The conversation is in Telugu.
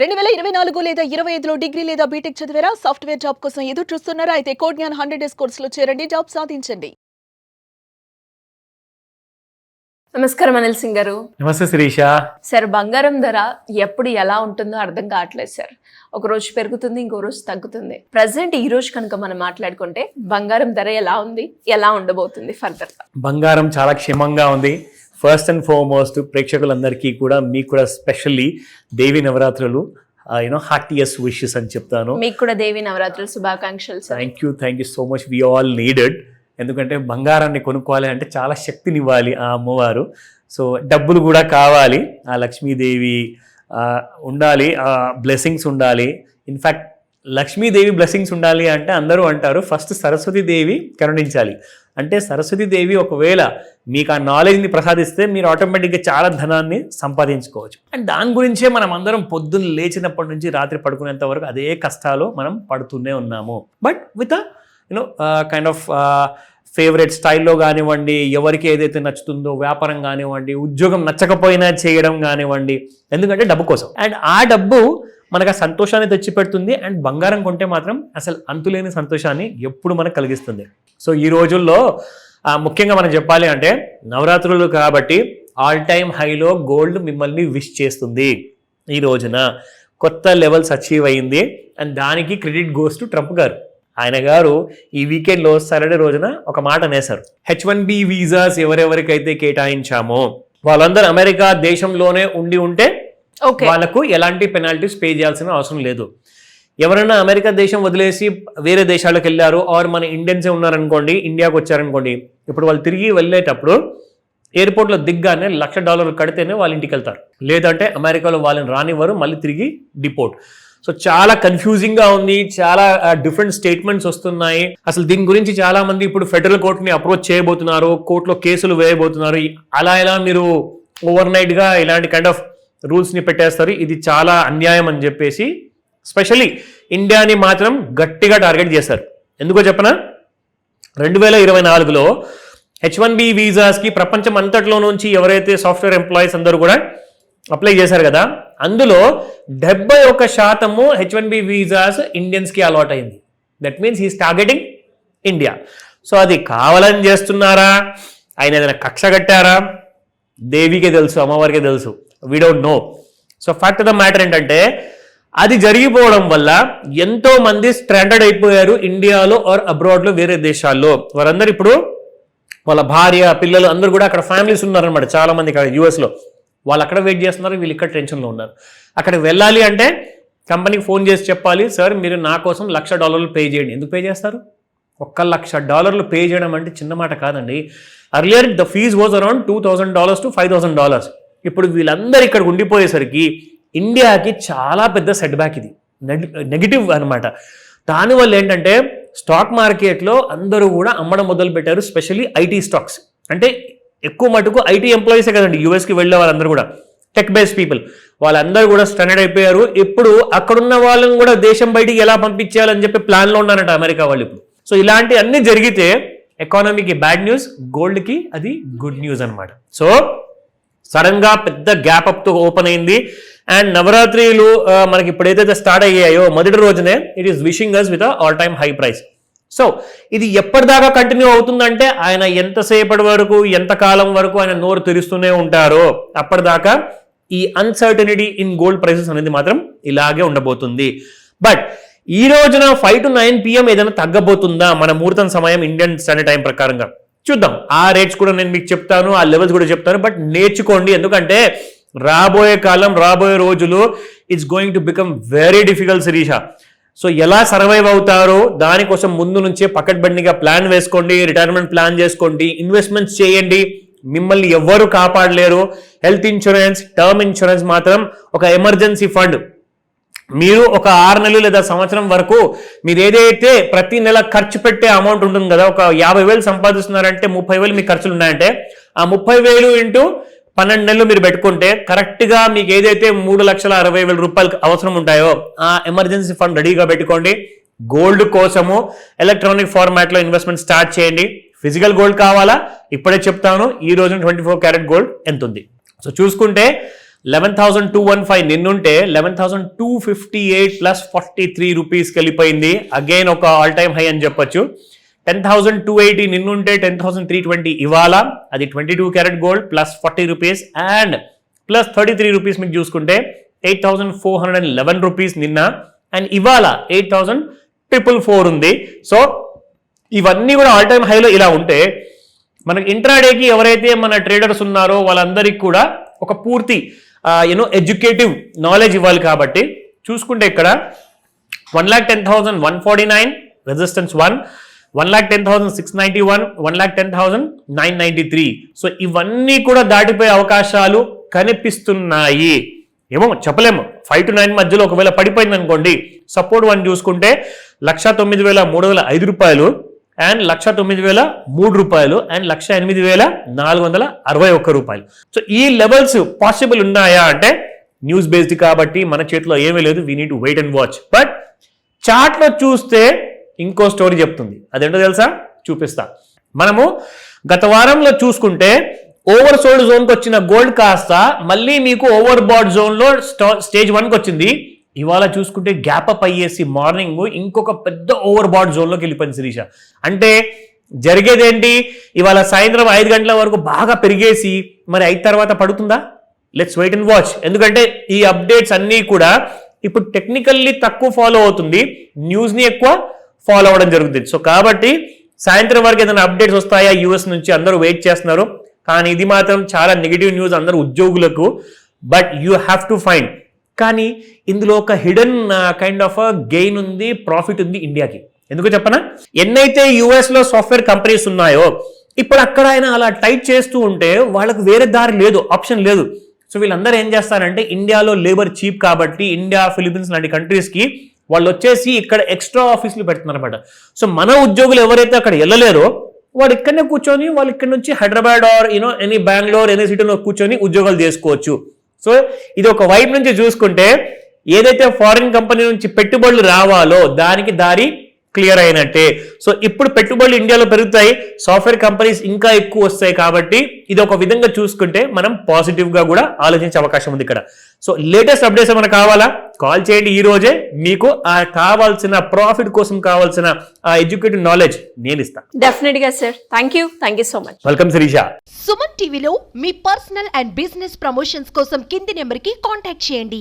2024 లేదా 25లో డిగ్రీ లేదా బీటెక్ చదివారా? సాఫ్ట్‌వేర్ జాబ్ కోసం ఎదురు చూస్తున్నారా? అయితే కోడ్ జ్ఞాన్ 100 డేస్ కోర్సులో చేరండి, జాబ్ సాధించండి. నమస్కారం అనిల్ సింగ్ గారు. నమస్తే శిరీష. సార్, బంగారం ధర ఎప్పుడు ఎలా ఉంటుందో అర్థం కావట్లేదు సార్. ఒక రోజు పెరుగుతుంది, ఇంకో రోజు తగ్గుతుంది. ప్రజెంట్ ఈ రోజు కనుక మనం మాట్లాడుకుంటే బంగారం ధర ఎలా ఉంది, ఎలా ఉండబోతుంది ఫర్దర్? బంగారం చాలా క్షేమంగా ఉంది. ఫస్ట్ అండ్ ఫార్మోస్ట్ ప్రేక్షకులందరికీ కూడా, మీకు కూడా స్పెషల్లీ దేవి నవరాత్రులు హార్టియస్ట్ విషెస్ అని చెప్తాను. మీకు కూడా దేవి నవరాత్రులు శుభాకాంక్షలు sir. Thank you so much. We all needed. ఎందుకంటే బంగారాన్ని కొనుక్కోవాలి అంటే చాలా శక్తినివ్వాలి ఆ అమ్మవారు. సో డబ్బులు కూడా కావాలి, ఆ లక్ష్మీదేవి ఉండాలి, ఆ బ్లెస్సింగ్స్ ఉండాలి. ఇన్ఫ్యాక్ట్ లక్ష్మీదేవి బ్లెస్సింగ్స్ ఉండాలి అంటే అందరూ అంటారు ఫస్ట్ సరస్వతీదేవి కరుణించాలి. అంటే సరస్వతీదేవి ఒకవేళ మీకు ఆ నాలెడ్జ్ని ప్రసాదిస్తే మీరు ఆటోమేటిక్గా చాలా ధనాన్ని సంపాదించుకోవచ్చు. అండ్ దాని గురించే మనం అందరం పొద్దున్న లేచినప్పటి నుంచి రాత్రి పడుకునేంత వరకు అదే కష్టాలు మనం పడుతూనే ఉన్నాము. But with kind of favourite స్టైల్లో కానివ్వండి, ఎవరికి ఏదైతే నచ్చుతుందో వ్యాపారం కానివ్వండి, ఉద్యోగం నచ్చకపోయినా చేయడం కానివ్వండి, ఎందుకంటే డబ్బు కోసం. అండ్ ఆ డబ్బు మనకు ఆ సంతోషాన్ని తెచ్చిపెడుతుంది. అండ్ బంగారం కొంటే మాత్రం అసలు అంతులేని సంతోషాన్ని ఎప్పుడు మనకు కలిగిస్తుంది. సో ఈ రోజుల్లో ముఖ్యంగా మనం చెప్పాలి అంటే నవరాత్రులు కాబట్టి ఆల్ టైమ్ హైలో గోల్డ్ మిమ్మల్ని విష్ చేస్తుంది. ఈ రోజున కొత్త లెవెల్స్ అచీవ్ అయ్యింది. అండ్ దానికి క్రెడిట్ గోస్ టు ట్రంప్ గారు. ఆయన గారు ఈ వీకెండ్లో సాటర్డే రోజున ఒక మాట అనేశారు. H1B వీసాస్ ఎవరెవరికైతే కేటాయించామో వాళ్ళందరూ అమెరికా దేశంలోనే ఉంటే వాళ్ళకు ఎలాంటి పెనాల్టీస్ పే చేయాల్సిన అవసరం లేదు. ఎవరైనా అమెరికా దేశం వదిలేసి వేరే దేశాలకు వెళ్ళారు, ఆర్ మన ఇండియన్సే ఉన్నారనుకోండి, ఇండియాకు వచ్చారనుకోండి, ఇప్పుడు వాళ్ళు తిరిగి వెళ్ళేటప్పుడు ఎయిర్పోర్ట్లో దిగ్గానే $1,00,000 కడితేనే వాళ్ళ ఇంటికి వెళ్తారు. లేదంటే అమెరికాలో వాళ్ళని రానివ్వరు, మళ్ళీ తిరిగి డిపోర్ట్. సో చాలా కన్ఫ్యూజింగ్గా ఉంది, చాలా డిఫరెంట్ స్టేట్మెంట్స్ వస్తున్నాయి. అసలు దీని గురించి చాలా మంది ఇప్పుడు ఫెడరల్ కోర్టుని అప్రోచ్ చేయబోతున్నారు, కోర్టులో కేసులు వేయబోతున్నారు. అలా మీరు ఓవర్ నైట్గా ఇలాంటి కైండ్ ఆఫ్ రూల్స్ని పెట్టేస్తారు. ఇది చాలా అన్యాయం అని చెప్పేసి స్పెషల్లీ ఇండియాని మాత్రం గట్టిగా టార్గెట్ చేశారు. ఎందుకో చెప్పనా, 2024లో H1B వీసాస్కి ప్రపంచం అంతట్లో నుంచి ఎవరైతే సాఫ్ట్వేర్ ఎంప్లాయీస్ అందరూ కూడా అప్లై చేశారు కదా, అందులో 71% H1B వీసాస్ ఇండియన్స్కి అలాట్ అయింది. That means he's targeting India. So అది కావాలని చేస్తున్నారా, ఆయన ఏదైనా కక్ష కట్టారా, దేవికే తెలుసు, అమ్మవారికే తెలుసు. We don't know. So fact of the matter ఏంటంటే అది జరిగిపోవడం వల్ల ఎంతో మంది స్ట్రాండర్డ్ అయిపోయారు ఇండియాలో ఆర్ అబ్రాడ్లో, వేరే దేశాల్లో. వారందరూ ఇప్పుడు వాళ్ళ భార్య పిల్లలు అందరూ కూడా అక్కడ ఫ్యామిలీస్ ఉన్నారనమాట. చాలా మంది ఇక్కడ యూఎస్లో వాళ్ళు అక్కడ వెయిట్ చేస్తున్నారు, వీళ్ళు ఇక్కడ టెన్షన్లో ఉన్నారు. అక్కడికి వెళ్ళాలి అంటే కంపెనీకి ఫోన్ చేసి చెప్పాలి, సార్ మీరు నా కోసం $1,00,000 పే చేయండి. ఎందుకు పే చేస్తారు? $1,00,000 పే చేయడం అంటే చిన్న మాట కాదండి. Earlier the fees was around $2,000 to $5,000. ఇప్పుడు వీళ్ళందరూ ఇక్కడ ఉండిపోయేసరికి ఇండియాకి చాలా పెద్ద సెట్ బ్యాక్, ఇది నెగిటివ్ అనమాట. దానివల్ల ఏంటంటే స్టాక్ మార్కెట్లో అందరూ కూడా అమ్మడం మొదలు పెట్టారు, స్పెషల్లీ ఐటీ స్టాక్స్. అంటే ఎక్కువ మటుకు ఐటీ ఎంప్లాయీసే కదండి యూఎస్కి వెళ్ళే వాళ్ళందరూ కూడా, టెక్ బేస్డ్ పీపుల్, వాళ్ళందరూ కూడా స్టాండర్డ్ అయిపోయారు. ఇప్పుడు అక్కడున్న వాళ్ళని కూడా దేశం బయటికి ఎలా పంపించేయాలని చెప్పి ప్లాన్లో ఉన్నారంట అమెరికా వాళ్ళు ఇప్పుడు. సో ఇలాంటి అన్ని జరిగితే ఎకానమీకి బ్యాడ్ న్యూస్, గోల్డ్కి అది గుడ్ న్యూస్ అనమాట. సో సడన్గా పెద్ద గ్యాప్ అప్తో ఓపెన్ అయింది. అండ్ నవరాత్రిలు మనకి ఇప్పుడైతే స్టార్ట్ అయ్యాయో మొదటి రోజునే it is wishing us with all time high price. So ఇది ఎప్పటిదాకా కంటిన్యూ అవుతుందంటే ఆయన ఎంతసేపటి వరకు, ఎంతకాలం వరకు ఆయన నోరు తెరుస్తూనే ఉంటారో అప్పటిదాకా ఈ అన్సర్టనిటీ ఇన్ గోల్డ్ ప్రైసెస్ అనేది మాత్రం ఇలాగే ఉండబోతుంది. బట్ ఈ రోజున 5 to 9 PM ఏదైనా తగ్గబోతుందా మన ముహూర్తం సమయం ఇండియన్ స్టాండర్డ్ టైం ప్రకారంగా? చూద్దాం. ఆ రేట్స్ కూడా నేను మీకు చెప్తాను, ఆ లెవెల్స్ కూడా చెప్తాను. బట్ నేర్చుకోండి, ఎందుకంటే రాబోయే కాలం, రాబోయే రోజులు it's going to become very difficult Sirisha. So ఎలా సర్వైవ్ అవుతారో దానికోసం ముందు నుంచే పకడ్బందీగా ప్లాన్ వేసుకోండి, రిటైర్మెంట్ ప్లాన్ చేసుకోండి, ఇన్వెస్ట్మెంట్స్ చేయండి. మిమ్మల్ని ఎవ్వరు కాపాడలేరు. హెల్త్ ఇన్సూరెన్స్, టర్మ్ ఇన్సూరెన్స్ మాత్రం ఒక ఎమర్జెన్సీ ఫండ్. మీరు ఒక 6 నెలలు లేదా సంవత్సరం వరకు మీరు ఏదైతే ప్రతి నెల ఖర్చు పెట్టే అమౌంట్ ఉంటుంది కదా, ఒక 50,000 సంపాదిస్తున్నారంటే 30,000 మీ ఖర్చులు ఉన్నాయంటే ఆ 30,000 ఇంటూ 12 నెలలు మీరు పెట్టుకుంటే కరెక్ట్గా మీకు ఏదైతే $3,60,000 అవసరం ఉంటాయో ఆ ఎమర్జెన్సీ ఫండ్ రెడీగా పెట్టుకోండి. గోల్డ్ కోసము ఎలక్ట్రానిక్ ఫార్మాట్లో ఇన్వెస్ట్మెంట్ స్టార్ట్ చేయండి. ఫిజికల్ గోల్డ్ కావాలా? ఇప్పుడే చెప్తాను. ఈ రోజు 24 క్యారెట్ గోల్డ్ ఎంత ఉంది. సో చూసుకుంటే 11,215 నిన్నుంటే 11,258 ప్లస్ 43 రూపీస్కి వెళ్ళిపోయింది. అగైన్ ఒక ఆల్ టైమ్ హై అని చెప్పొచ్చు. 10,280 నిన్నుంటే 10,320 ఇవాళ, అది 22 carat gold plus 40 rupees and plus 33 rupees మీకు చూసుకుంటే 8,411 రూపీస్ నిన్న, అండ్ ఇవాళ 8,444 ఉంది. సో ఇవన్నీ కూడా ఆల్ టైమ్ హైలో ఇలా ఉంటే మనకి ఇంట్రాడేకి ఎవరైతే మన ట్రేడర్స్ ఉన్నారో వాళ్ళందరికీ కూడా ఒక పూర్తి ఎడ్యుకేటివ్ నాలెడ్జ్ ఇవ్వాలి. కాబట్టి చూసుకుంటే ఇక్కడ 1,10,149 రెసిస్టెన్స్ 1,10,691, 1,10,993. సో ఇవన్నీ కూడా దాటిపోయే అవకాశాలు కనిపిస్తున్నాయి. ఏమో చెప్పలేము, 5 to 9 మధ్యలో ఒకవేళ పడిపోయింది అనుకోండి, సపోర్ట్ 1 చూసుకుంటే 1,09,305 రూపాయలు అండ్ 1,09,003 రూపాయలు అండ్ 1,08,461 రూపాయలు. సో ఈ లెవెల్స్ పాసిబుల్ ఉన్నాయా అంటే న్యూస్ బేస్డ్ కాబట్టి మన చేతిలో ఏమీ లేదు, we need to wait and watch. But చార్ట్లో చూస్తే ఇంకో స్టోరీ చెప్తుంది. అదేంటో తెలుసా, చూపిస్తా. మనము గత వారంలో చూసుకుంటే ఓవర్ సోల్డ్ జోన్కి వచ్చిన గోల్డ్ కాస్త మళ్ళీ మీకు ఓవర్ బాట్ జోన్లో స్టేజ్ 1కి వచ్చింది. ఇవాళ చూసుకుంటే గ్యాప్ అప్ అయ్యేసి మార్నింగ్ ఇంకొక పెద్ద ఓవర్ బాట్ జోన్లోకి వెళ్ళిపోయింది శిరీష. అంటే జరిగేదేంటి, ఇవాళ సాయంత్రం 5 గంటల వరకు బాగా పెరిగేసి మరి 5 తర్వాత పడుతుందా? Let's wait and watch. ఎందుకంటే ఈ అప్డేట్స్ అన్నీ కూడా ఇప్పుడు టెక్నికల్లీ తక్కువ ఫాలో అవుతుంది, న్యూస్ని ఎక్కువ ఫాలో అవ్వడం జరుగుతుంది. సో కాబట్టి సాయంత్రం వరకు ఏదైనా అప్డేట్స్ వస్తాయా యూఎస్ నుంచి అందరూ వెయిట్ చేస్తున్నారు. కానీ ఇది మాత్రం చాలా నెగిటివ్ న్యూస్ అందరూ ఉద్యోగులకు. But you have to find, కానీ ఇందులో ఒక హిడెన్ కైండ్ ఆఫ్ గెయిన్ ఉంది, ప్రాఫిట్ ఉంది ఇండియాకి. ఎందుకో చెప్పనా, ఎన్నైతే యుఎస్లో సాఫ్ట్వేర్ కంపెనీస్ ఉన్నాయో ఇప్పుడు అక్కడ ఆయన అలా టైట్ చేస్తూ ఉంటే వాళ్ళకు వేరే దారి లేదు, ఆప్షన్ లేదు. సో వీళ్ళందరూ ఏం చేస్తారంటే ఇండియాలో లేబర్ చీప్ కాబట్టి ఇండియా, ఫిలిప్పీన్స్ లాంటి కంట్రీస్కి వాళ్ళు వచ్చేసి ఇక్కడ ఎక్స్ట్రా ఆఫీసులు పెడుతున్నారు అనమాట. సో మన ఉద్యోగులు ఎవరైతే అక్కడ వెళ్ళలేరో వాడు ఇక్కడనే కూర్చొని వాళ్ళు ఇక్కడ నుంచి Hyderabad or any Bengaluru any సిటీలో కూర్చొని ఉద్యోగాలు చేసుకోవచ్చు. సో ఇది ఒక వైపు నుంచి చూసుకుంటే ఏదైతే ఫారిన్ కంపెనీ నుంచి పెట్టుబడులు రావాలో దానికి దారి క్లియర్ అయినట్టే. సో ఇప్పుడు పెట్టుబడులు ఇండియాలో పెరుగుతాయి, సాఫ్ట్వేర్ కంపెనీస్ ఇంకా ఎక్కువ వస్తాయి. కాబట్టి ఇది ఒక విధంగా చూసుకుంటే మనం పాజిటివ్గా కూడా ఆలోచించే అవకాశం ఉంది ఇక్కడ. సో లేటెస్ట్ అప్డేట్స్ ఏమైనా కావాలా, కాల్ చేయండి ఈ రోజే. మీకు ఆ కావాల్సిన ప్రాఫిట్ కోసం కావాల్సిన ఆ ఎడ్యుకేటివ్ నాలెడ్జ్ నేను ఇస్తాను. డెఫినెట్ గా sir. Thank you so much. Welcome Sirisha. Suman టీవీలో మీ పర్సనల్ అండ్ బిజినెస్ ప్రమోషన్స్ కోసం కింది నెంబర్కి కాంటాక్ట్ చేయండి.